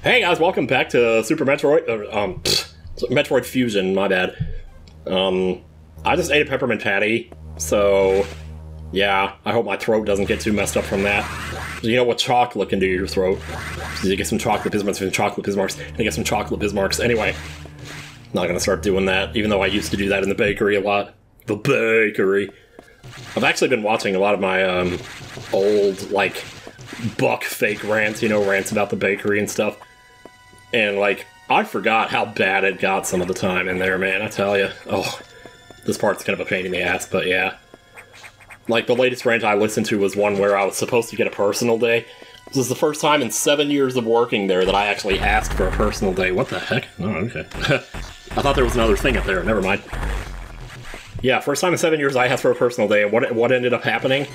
Hey guys, welcome back to Super Metroid, Metroid Fusion, my bad. I just ate a peppermint patty, so yeah, I hope my throat doesn't get too messed up from that. You know what chocolate can do to your throat. You get some chocolate Bismarcks, and get some chocolate Bismarcks. Anyway, not gonna start doing that, even though I used to do that in the bakery a lot. The bakery. I've actually been watching a lot of my, old, like, Buck fake rants, you know, rants about the bakery and stuff. And, like, I forgot how bad it got some of the time in there, man, I tell you. Oh, this part's kind of a pain in the ass, but yeah. Like, the latest rant I listened to was one where I was supposed to get a personal day. This is the first time in 7 years of working there that I actually asked for a personal day. What the heck? Oh, okay. I thought there was another thing up there, never mind. Yeah, first time in 7 years I asked for a personal day, and what ended up happening?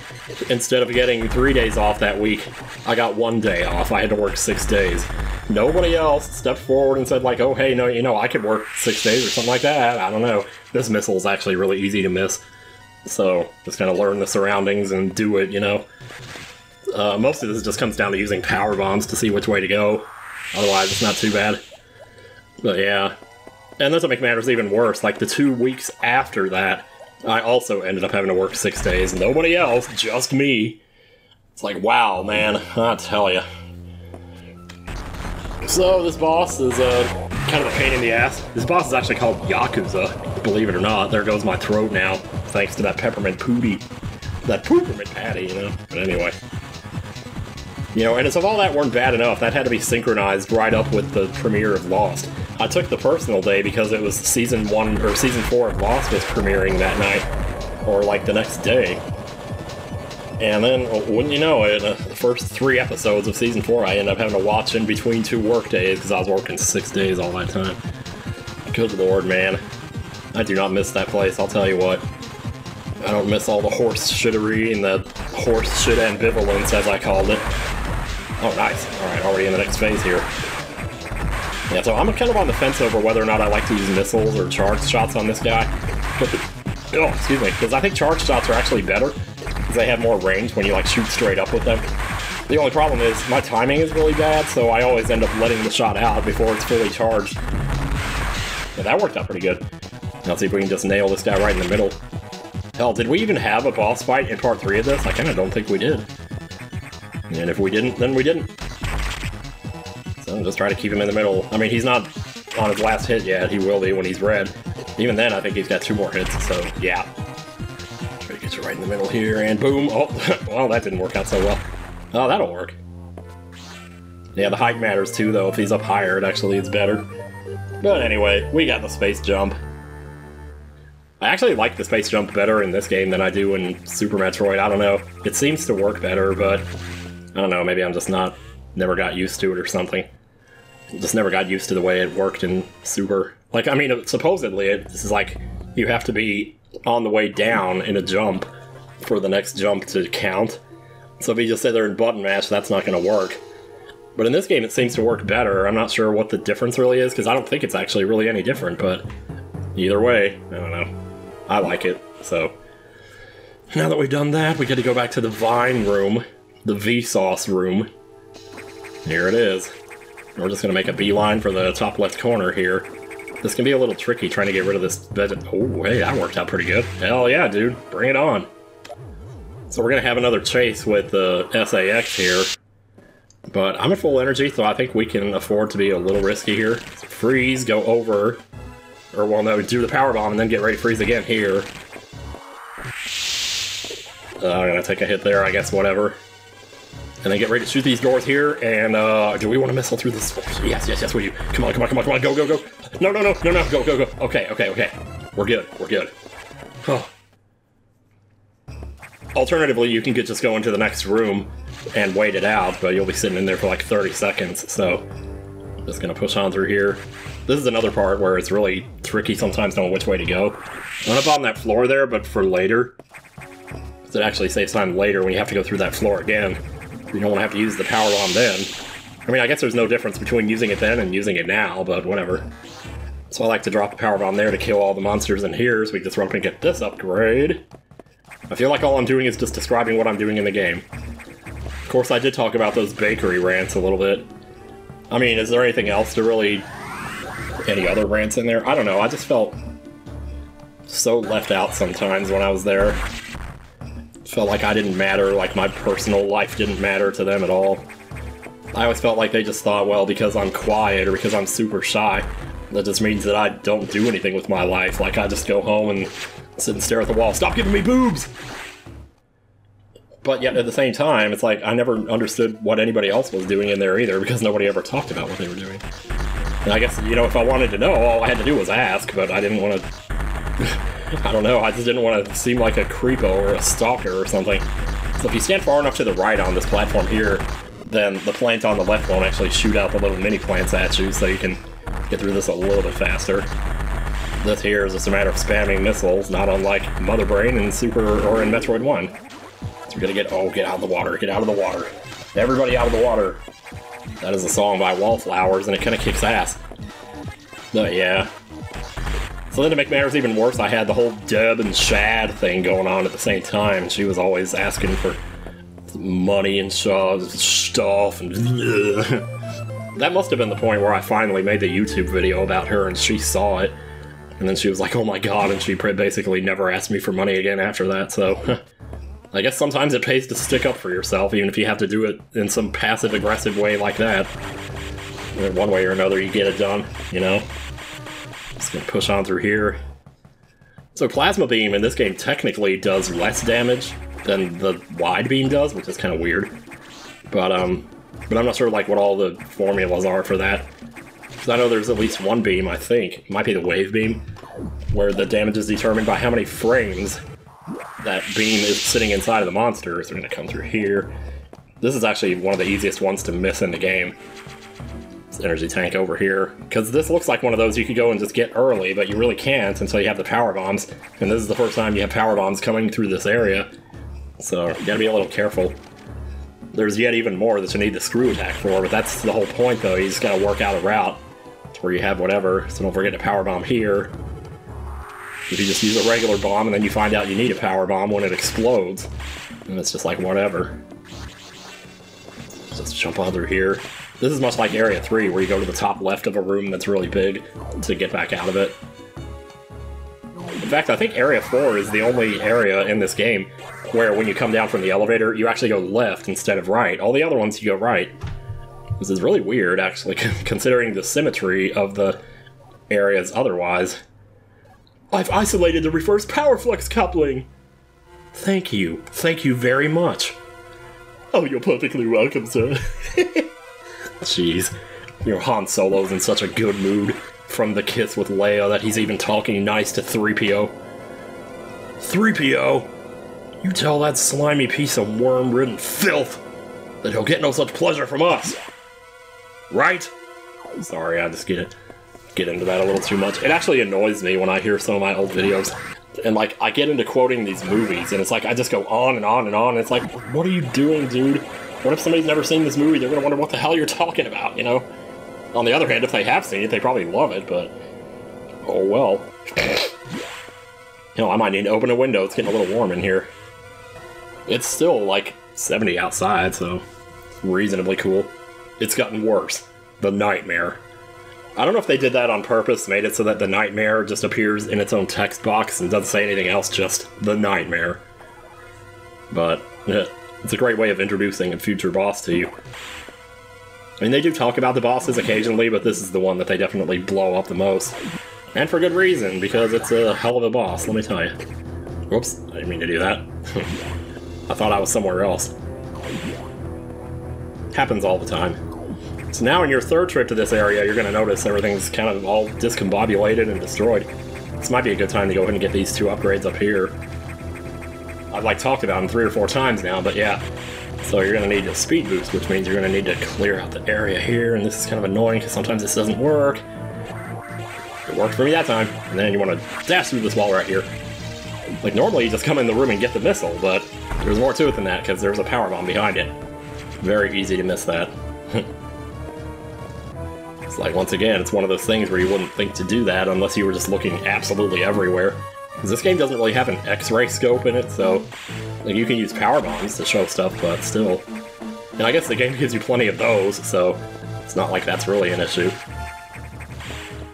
Instead of getting 3 days off that week, I got 1 day off. I had to work 6 days. Nobody else stepped forward and said, like, oh, hey, no, you know, I could work 6 days or something like that. I don't know. This missile's actually really easy to miss. So, just kind of learn the surroundings and do it, you know. Most of this just comes down to using power bombs to see which way to go. Otherwise, it's not too bad. But yeah. And this will make matters even worse. Like, the 2 weeks after that, I also ended up having to work 6 days. Nobody else, just me. It's like, wow, man. I tell ya. So, this boss is kind of a pain in the ass. This boss is actually called Yakuza, believe it or not. There goes my throat now, thanks to that peppermint pooty. That peppermint patty, you know? But anyway. You know, and as if all that weren't bad enough, that had to be synchronized right up with the premiere of Lost. I took the personal day because it was Season 1, or Season 4 of Lost was premiering that night. Or, like, the next day. And then, wouldn't you know it, the first 3 episodes of Season 4 I ended up having to watch in between 2 work days because I was working 6 days all that time. Good lord, man. I do not miss that place, I'll tell you what. I don't miss all the horse shittery and the horse shit ambivalence, as I called it. Oh, nice. Alright, already in the next phase here. Yeah, so I'm kind of on the fence over whether or not I like to use missiles or charge shots on this guy. Oh, excuse me, because I think charge shots are actually better, because they have more range when you, like, shoot straight up with them. The only problem is, my timing is really bad, so I always end up letting the shot out before it's fully charged. Yeah, that worked out pretty good. Now let's see if we can just nail this guy right in the middle. Hell, did we even have a boss fight in part 3 of this? I kinda don't think we did. And if we didn't, then we didn't. So just try to keep him in the middle. I mean, he's not on his last hit yet. He will be when he's red. Even then, I think he's got 2 more hits, so yeah. Try to get you right in the middle here, and boom. Oh, well, that didn't work out so well. Oh, that'll work. Yeah, the height matters too, though. If he's up higher, it actually is better. But anyway, we got the space jump. I actually like the space jump better in this game than I do in Super Metroid. I don't know. It seems to work better, but I don't know. Maybe I'm just never got used to it or something. Just never got used to the way it worked in Super. Like, I mean, supposedly, this is like, you have to be on the way down in a jump for the next jump to count. So if you just sit there and button mash, that's not going to work. But in this game, it seems to work better. I'm not sure what the difference really is, because I don't think it's actually really any different, but either way, I don't know. I like it, so. Now that we've done that, we get to go back to the Vine room. The Vsauce room. Here it is. We're just gonna make a beeline for the top left corner here. This can be a little tricky trying to get rid of this bed. Oh, hey, that worked out pretty good. Hell yeah, dude. Bring it on. So we're gonna have another chase with the SAX here. But I'm at full energy, so I think we can afford to be a little risky here. So freeze, go over. Or, well, no, do the power bomb and then get ready to freeze again here. I'm gonna take a hit there, I guess, whatever. And then get ready to shoot these doors here, and, do we want to missile through this? Yes, yes, yes, we do. Come on, come on, come on, come on, go, go, go. No, no, no, no, no, go, go, go. Okay, okay, okay. We're good, we're good. Oh. Alternatively, you can just go into the next room and wait it out, but you'll be sitting in there for like 30 seconds, so just gonna push on through here. This is another part where it's really tricky sometimes knowing which way to go. I'm up on that floor there, but for later. It actually saves time later when you have to go through that floor again. You don't want to have to use the power bomb then. I mean, I guess there's no difference between using it then and using it now, but whatever. So I like to drop the power bomb there to kill all the monsters in here, so we can just run up and get this upgrade. I feel like all I'm doing is just describing what I'm doing in the game. Of course, I did talk about those bakery rants a little bit. I mean, is there anything else to really... Any other rants in there? I don't know, I just felt so left out sometimes when I was there. Felt like I didn't matter, like my personal life didn't matter to them at all. I always felt like they just thought, well, because I'm quiet or because I'm super shy, that just means that I don't do anything with my life. Like, I just go home and sit and stare at the wall. Stop giving me boobs! But yet, at the same time, it's like, I never understood what anybody else was doing in there either, because nobody ever talked about what they were doing. And I guess, you know, if I wanted to know, all I had to do was ask, but I didn't want to... I don't know, I just didn't want to seem like a creepo or a stalker or something. So if you stand far enough to the right on this platform here, then the plant on the left won't actually shoot out the little mini plants at you, so you can get through this a little bit faster. This here is just a matter of spamming missiles, not unlike Mother Brain in Super or in Metroid 1. So we're gonna get out of the water, get out of the water. Everybody out of the water. That is a song by Wallflowers, and it kind of kicks ass. But yeah. So then to make matters even worse, I had the whole Deb and Shad thing going on at the same time. She was always asking for money and stuff, and that must have been the point where I finally made the YouTube video about her, and she saw it. And then she was like, oh my god, and she basically never asked me for money again after that, so... I guess sometimes it pays to stick up for yourself, even if you have to do it in some passive-aggressive way like that. One way or another, you get it done, you know? Just gonna push on through here. So Plasma Beam in this game technically does less damage than the Wide Beam does, which is kind of weird. But I'm not sure like what all the formulas are for that. Because I know there's at least one beam, I think. It might be the Wave Beam, where the damage is determined by how many frames that beam is sitting inside of the monster. So we're gonna come through here. This is actually one of the easiest ones to miss in the game. This energy tank over here. Because this looks like one of those you could go and just get early, but you really can't until you have the power bombs. And this is the first time you have power bombs coming through this area. So you gotta be a little careful. There's yet even more that you need the screw attack for, but that's the whole point though. You just gotta work out a route to where you have whatever. So don't forget to power bomb here. If you just use a regular bomb and then you find out you need a power bomb when it explodes, and it's just like whatever. Just jump on through here. This is much like Area 3, where you go to the top left of a room that's really big to get back out of it. In fact, I think Area 4 is the only area in this game where when you come down from the elevator, you actually go left instead of right. All the other ones you go right. This is really weird, actually, considering the symmetry of the areas otherwise. I've isolated the reverse power flux coupling! Thank you. Thank you very much. Oh, you're perfectly welcome, sir. Jeez. You know, Han Solo's in such a good mood from the kiss with Leia that he's even talking nice to 3PO. 3PO? You tell that slimy piece of worm-ridden filth that he'll get no such pleasure from us. Right? Sorry, I just get into that a little too much. It actually annoys me when I hear some of my old videos. And, like, I get into quoting these movies, and it's like, I just go on and on and on, and it's like, what are you doing, dude? What if somebody's never seen this movie? They're gonna wonder what the hell you're talking about, you know? On the other hand, if they have seen it, they probably love it, but... oh well. You know, I might need to open a window. It's getting a little warm in here. It's still, like, 70 outside, so... it's reasonably cool. It's gotten worse. The Nightmare. I don't know if they did that on purpose, made it so that the Nightmare just appears in its own text box and doesn't say anything else, just the Nightmare. But, yeah, it's a great way of introducing a future boss to you. I mean, they do talk about the bosses occasionally, but this is the one that they definitely blow up the most. And for good reason, because it's a hell of a boss, let me tell you. Whoops, I didn't mean to do that. I thought I was somewhere else. Happens all the time. So now in your third trip to this area, you're going to notice everything's kind of all discombobulated and destroyed. This might be a good time to go ahead and get these two upgrades up here. I've like talked about them 3 or 4 times now, but yeah. So you're going to need a speed boost, which means you're going to need to clear out the area here, and this is kind of annoying because sometimes this doesn't work. It worked for me that time, and then you want to dash through this wall right here. Like normally you just come in the room and get the missile, but there's more to it than that because there's a power bomb behind it. Very easy to miss that. It's like, once again, it's one of those things where you wouldn't think to do that unless you were just looking absolutely everywhere. Because this game doesn't really have an X-ray scope in it, so like, you can use power bombs to show stuff, but still. And I guess the game gives you plenty of those, so It's not like that's really an issue.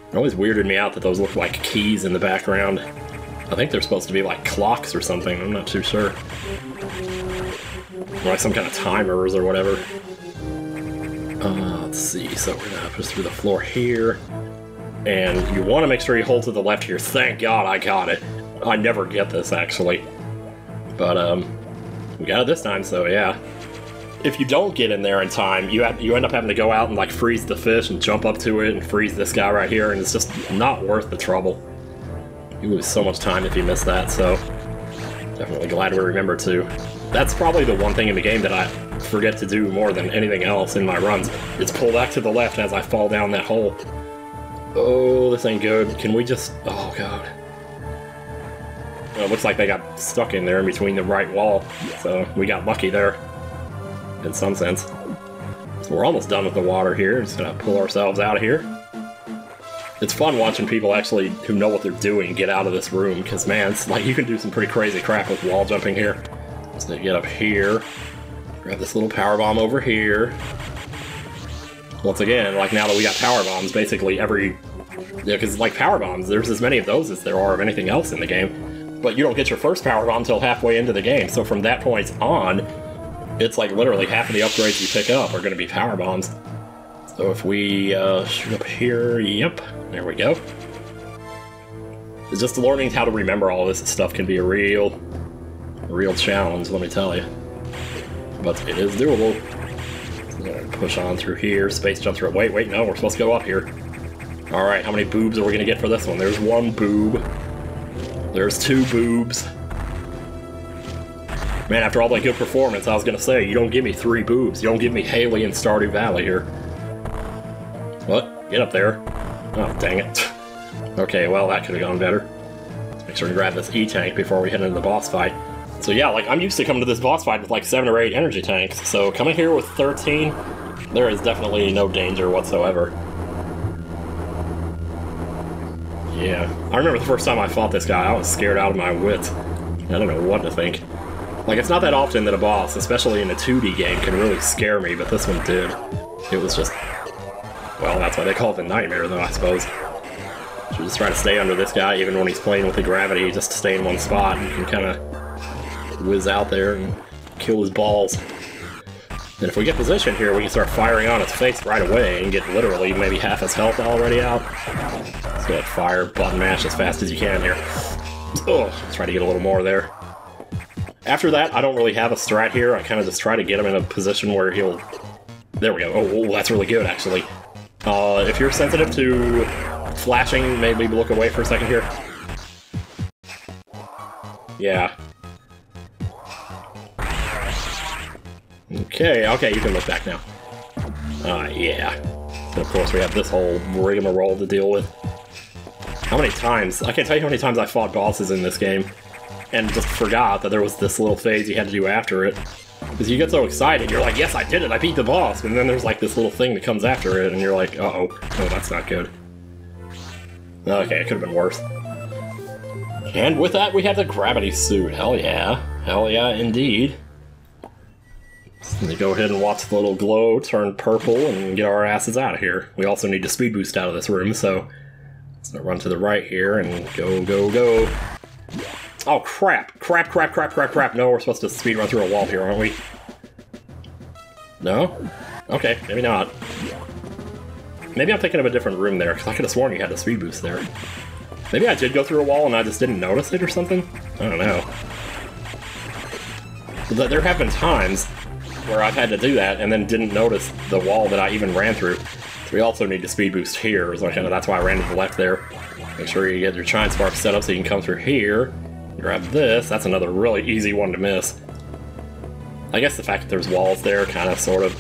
It always weirded me out that those look like keys in the background. I think they're supposed to be like clocks or something, I'm not too sure. Or like some kind of timers or whatever. Let's see, so we're gonna push through the floor here. And you want to make sure you hold to the left here. Thank God I got it. I never get this, actually. But, we got it this time, so yeah. If you don't get in there in time, you end up having to go out and, like, freeze the fish and jump up to it and freeze this guy right here, and it's just not worth the trouble. You lose so much time if you miss that, so definitely glad we remember to. That's probably the one thing in the game that I forget to do more than anything else in my runs. Is pull back to the left as I fall down that hole. Oh, this ain't good. Can we just... Oh, God. Well, it looks like they got stuck in there in between the right wall, so we got lucky there, in some sense. So we're almost done with the water here. Just gonna pull ourselves out of here. It's fun watching people actually who know what they're doing get out of this room, because, man, it's like you can do some pretty crazy crap with wall jumping here. So get up here, grab this little power bomb over here. Once again, like now that we got power bombs, basically every... Yeah, because like power bombs, there's as many of those as there are of anything else in the game. But you don't get your first power bomb until halfway into the game, so from that point on, it's like literally half of the upgrades you pick up are going to be power bombs. So if we shoot up here, yep, there we go. It's just learning how to remember all this stuff can be a real challenge, let me tell you. But it is doable. Push on through here, space jump through it. Wait, no, we're supposed to go up here. Alright, how many boobs are we gonna get for this one? There's one boob. There's two boobs. Man, after all that good performance, I was gonna say, you don't give me 3 boobs. You don't give me Haley and Stardew Valley here. What? Get up there. Oh, dang it. Okay, well, that could have gone better. Let's make sure we grab this E-tank before we head into the boss fight. So yeah, like, I'm used to coming to this boss fight with like 7 or 8 energy tanks, so coming here with 13, there is definitely no danger whatsoever. Yeah, I remember the first time I fought this guy, I was scared out of my wits. I don't know what to think. Like, it's not that often that a boss, especially in a 2D game, can really scare me, but this one did. It was just... Well, that's why they call it the nightmare, though, I suppose. Should just try to stay under this guy, even when he's playing with the gravity, just stay in one spot, and you can kind of whiz out there and kill his balls. And if we get positioned here, we can start firing on his face right away and get literally maybe half his health already out. Let's go ahead, fire, button mash as fast as you can here. Oh, let's try to get a little more there. After that, I don't really have a strat here. I kind of just try to get him in a position where he'll... There we go. Oh, that's really good, actually. If you're sensitive to flashing, maybe look away for a second here. Yeah. Okay, you can look back now. Yeah. So of course we have this whole rigmarole to deal with. How many times? I can't tell you how many times I fought bosses in this game and just forgot that there was this little phase you had to do after it. Because you get so excited, you're like, yes, I did it, I beat the boss, and then there's like this little thing that comes after it, and you're like, uh-oh, no, that's not good. Okay, it could have been worse. And with that, we have the gravity suit. Hell yeah. Hell yeah, indeed. So we go ahead and watch the little glow turn purple and get our asses out of here. We also need to speed boost out of this room, so let's run to the right here and go. Oh, crap. Crap. No, we're supposed to speed run through a wall here, aren't we? No? Okay, maybe not. Maybe I'm thinking of a different room there, because I could have sworn you had a speed boost there. Maybe I did go through a wall and I just didn't notice it or something? I don't know. But there have been times where I've had to do that and then didn't notice the wall that I even ran through. So we also need to speed boost here, so that's why I ran to the left there. Make sure you get your Shine Spark set up so you can come through here. Grab this. That's another really easy one to miss. I guess the fact that there's walls there kind of sort of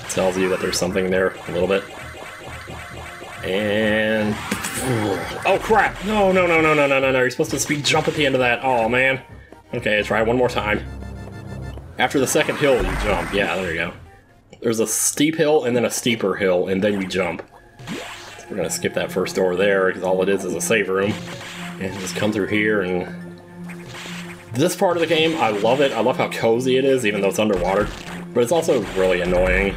tells you that there's something there a little bit. And... Oh crap! No, you're supposed to speed jump at the end of that. Oh man. Okay, try one more time. After the second hill, you jump. Yeah, there you go. There's a steep hill and then a steeper hill, and then you jump. So we're gonna skip that first door there, because all it is a save room. And just come through here, and... This part of the game, I love it. I love how cozy it is, even though it's underwater. But it's also really annoying.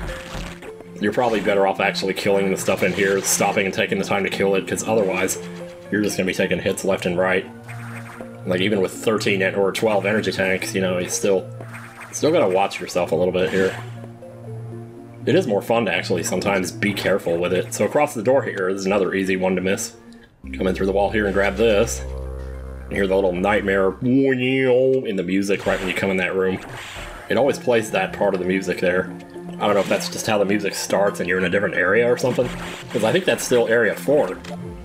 you're probably better off actually killing the stuff in here, stopping and taking the time to kill it, because otherwise, you're just gonna be taking hits left and right. Like, even with 13 or 12 energy tanks, you know, you still gotta watch yourself a little bit here. It is more fun to actually sometimes be careful with it. So across the door here is another easy one to miss. Come in through the wall here and grab this. You hear the little nightmare in the music right when you come in that room. It always plays that part of the music there. I don't know if that's just how the music starts and you're in a different area or something. Because I think that's still Area 4.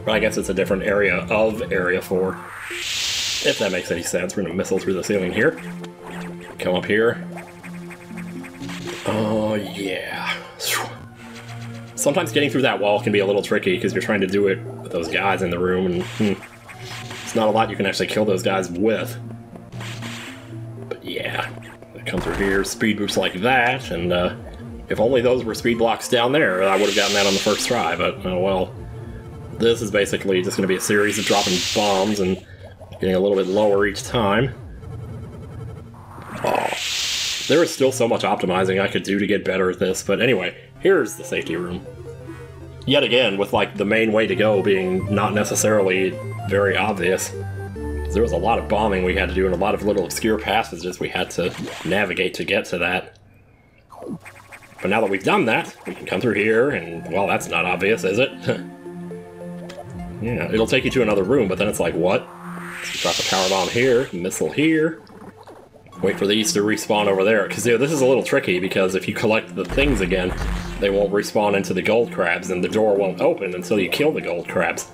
But I guess it's a different area of Area 4. If that makes any sense. We're gonna missile through the ceiling here. Come up here. Oh, yeah. Sometimes getting through that wall can be a little tricky because you're trying to do it with those guys in the room, and it's not a lot you can actually kill those guys with. But yeah, come through here, speed boosts like that, and if only those were speed blocks down there, I would have gotten that on the first try, but oh well. This is basically just going to be a series of dropping bombs and getting a little bit lower each time. Oh, there is still so much optimizing I could do to get better at this, but anyway, here's the safety room. Yet again, with like the main way to go being not necessarily very obvious. There was a lot of bombing we had to do and a lot of little obscure passages we had to navigate to get to that. But now that we've done that, we can come through here and, well, that's not obvious, is it? Yeah, it'll take you to another room, but then it's like, what? So drop a power bomb here, missile here. Wait for these to respawn over there, because this is a little tricky, because if you collect the things again, they won't respawn into the gold crabs, and the door won't open until you kill the gold crabs.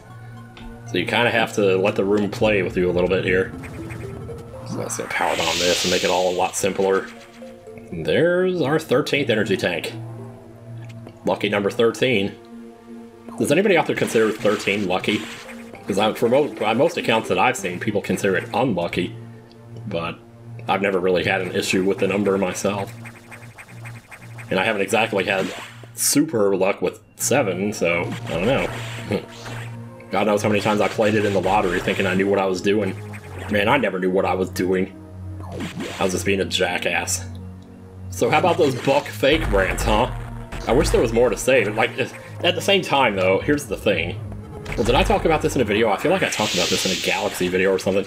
So you kind of have to let the room play with you a little bit here. So let's go power bomb this and make it all a lot simpler. And there's our 13th energy tank. Lucky number 13. Does anybody out there consider 13 lucky? Because by most accounts that I've seen, people consider it unlucky. But I've never really had an issue with the number myself. And I haven't exactly had super luck with 7, so I don't know. God knows how many times I played it in the lottery thinking I knew what I was doing. Man, I never knew what I was doing. I was just being a jackass. So how about those buck fake rants, huh? I wish there was more to say, but like, at the same time though, here's the thing. Well, did I talk about this in a video? I feel like I talked about this in a Galaxy video or something.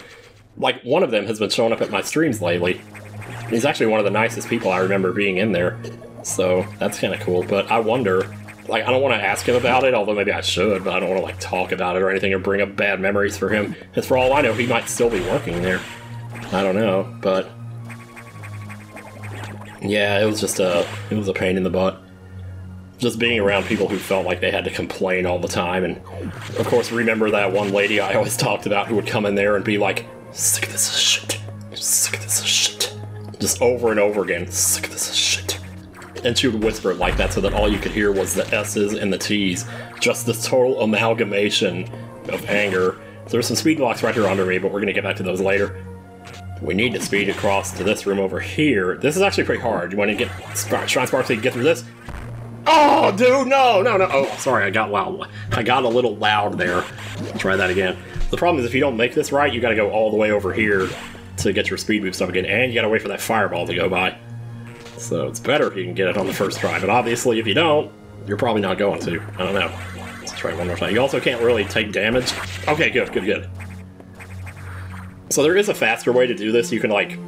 Like, one of them has been showing up at my streams lately. He's actually one of the nicest people I remember being in there. So, that's kind of cool, but I wonder, like, I don't want to ask him about it, although maybe I should, but I don't want to, like, talk about it or anything or bring up bad memories for him. Because for all I know, he might still be working there. I don't know, but yeah, it was just it was a pain in the butt. Just being around people who felt like they had to complain all the time, and of course, remember that one lady I always talked about who would come in there and be like, sick of this shit, sick of this shit, just over and over again, sick of this shit. And she would whisper it like that so that all you could hear was the S's and the T's. Just this total amalgamation of anger. So there's some speed blocks right here under me, but we're gonna get back to those later. We need to speed across to this room over here. This is actually pretty hard. You want to get Shrine Spark so you can get through this? Oh, dude, no. Oh, sorry, I got loud. I got a little loud there. I'll try that again. The problem is if you don't make this right, you gotta go all the way over here to get your speed boost up again, and you gotta wait for that fireball to go by. So it's better if you can get it on the first try, but obviously if you don't, you're probably not going to. I don't know. Let's try one more time. You also can't really take damage. Okay, good. So there is a faster way to do this. You can like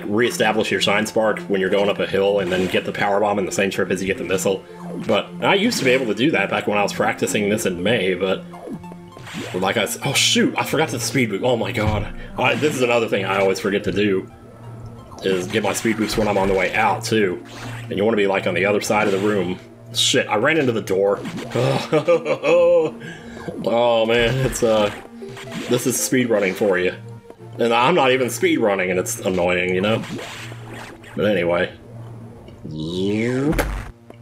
re-establish your Shine Spark when you're going up a hill and then get the power bomb in the same trip as you get the missile. But I used to be able to do that back when I was practicing this in May, but like I said, oh shoot, I forgot to speed boost. Oh my god. This is another thing I always forget to do, is get my speed boost when I'm on the way out too. And you want to be like on the other side of the room. Shit, I ran into the door. Oh man, it's this is speed running for you. And I'm not even speed running and it's annoying, you know? But anyway.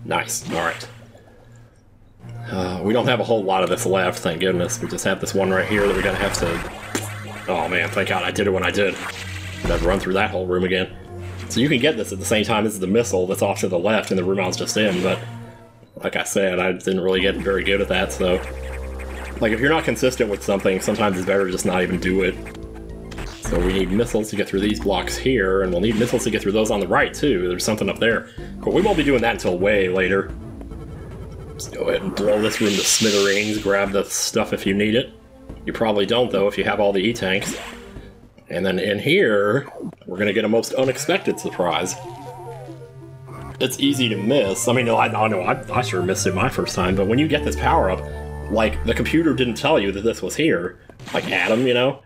Nice, alright. We don't have a whole lot of this left, thank goodness. We just have this one right here that we're gonna have to... Oh man, thank god I did it when I did. I'd have to run through that whole room again. So you can get this at the same time as the missile that's off to the left in the room I was just in, but... Like I said, I didn't really get very good at that, so... Like, if you're not consistent with something, sometimes it's better to just not even do it. So we need missiles to get through these blocks here, and we'll need missiles to get through those on the right, too. There's something up there. But we won't be doing that until way later. Just go ahead and blow this room to smithereens, grab the stuff if you need it. You probably don't, though, if you have all the E-tanks. And then in here, we're gonna get a most unexpected surprise. It's easy to miss. I mean, no, I sure missed it my first time, but when you get this power-up, like, the computer didn't tell you that this was here. Like Adam, you know?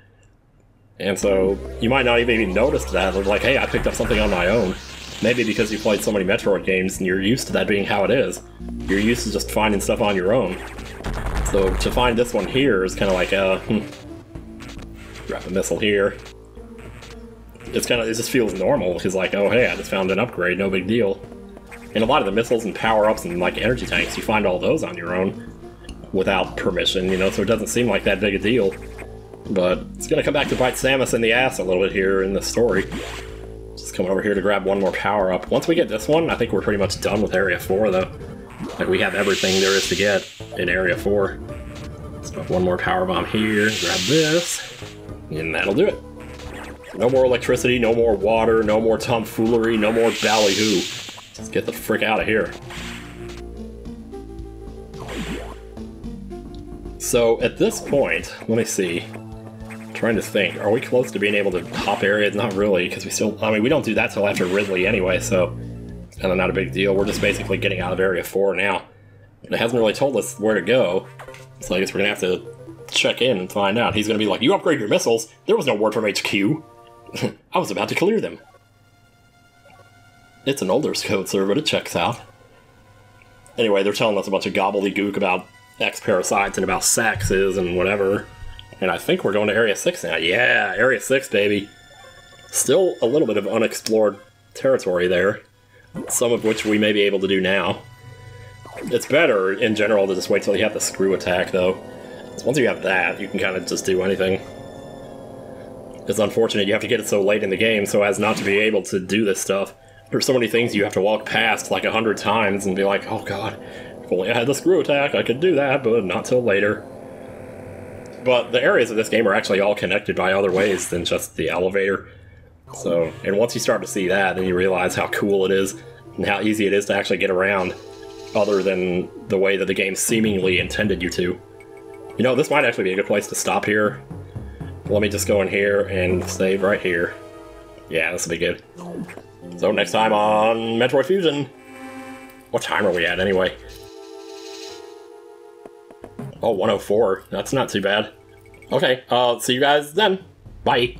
And so, you might not even notice that. They're like, hey, I picked up something on my own. Maybe because you played so many Metroid games and you're used to that being how it is. You're used to just finding stuff on your own. So, to find this one here is kind of like, grab a missile here. It just feels normal, because like, oh hey, I just found an upgrade, no big deal. And a lot of the missiles and power-ups and like energy tanks, you find all those on your own without permission, you know, so it doesn't seem like that big a deal. But it's gonna come back to bite Samus in the ass a little bit here in the story. Just coming over here to grab one more power-up. Once we get this one, I think we're pretty much done with Area 4, though. Like, we have everything there is to get in Area 4. Let's put one more power bomb here, grab this, and that'll do it. No more electricity, no more water, no more tomfoolery, no more ballyhoo. Just get the frick out of here. So, at this point, let me see. I'm trying to think, are we close to being able to hop areas? Not really, because we don't do that till after Ridley anyway, so it's kind of not a big deal. We're just basically getting out of Area 4 now. And it hasn't really told us where to go, so I guess we're going to have to check in and find out. He's going to be like, you upgrade your missiles? There was no word from HQ. I was about to clear them. It's an older code, sir, but it checks out. Anyway, they're telling us a bunch of gobbledygook about X-parasites and about saxes and whatever. And I think we're going to Area 6 now. Yeah, Area 6, baby. Still a little bit of unexplored territory there. Some of which we may be able to do now. It's better, in general, to just wait till you have the screw attack, though. So once you have that, you can kind of just do anything. It's unfortunate you have to get it so late in the game so as not to be able to do this stuff. There's so many things you have to walk past like 100 times and be like, oh god, if only I had the screw attack, I could do that, but not till later. But the areas of this game are actually all connected by other ways than just the elevator. So, and once you start to see that, then you realize how cool it is and how easy it is to actually get around other than the way that the game seemingly intended you to. You know, this might actually be a good place to stop here. Let me just go in here and save right here. Yeah, this will be good. So next time on Metroid Fusion. What time are we at anyway? Oh, 104. That's not too bad. Okay, see you guys then. Bye.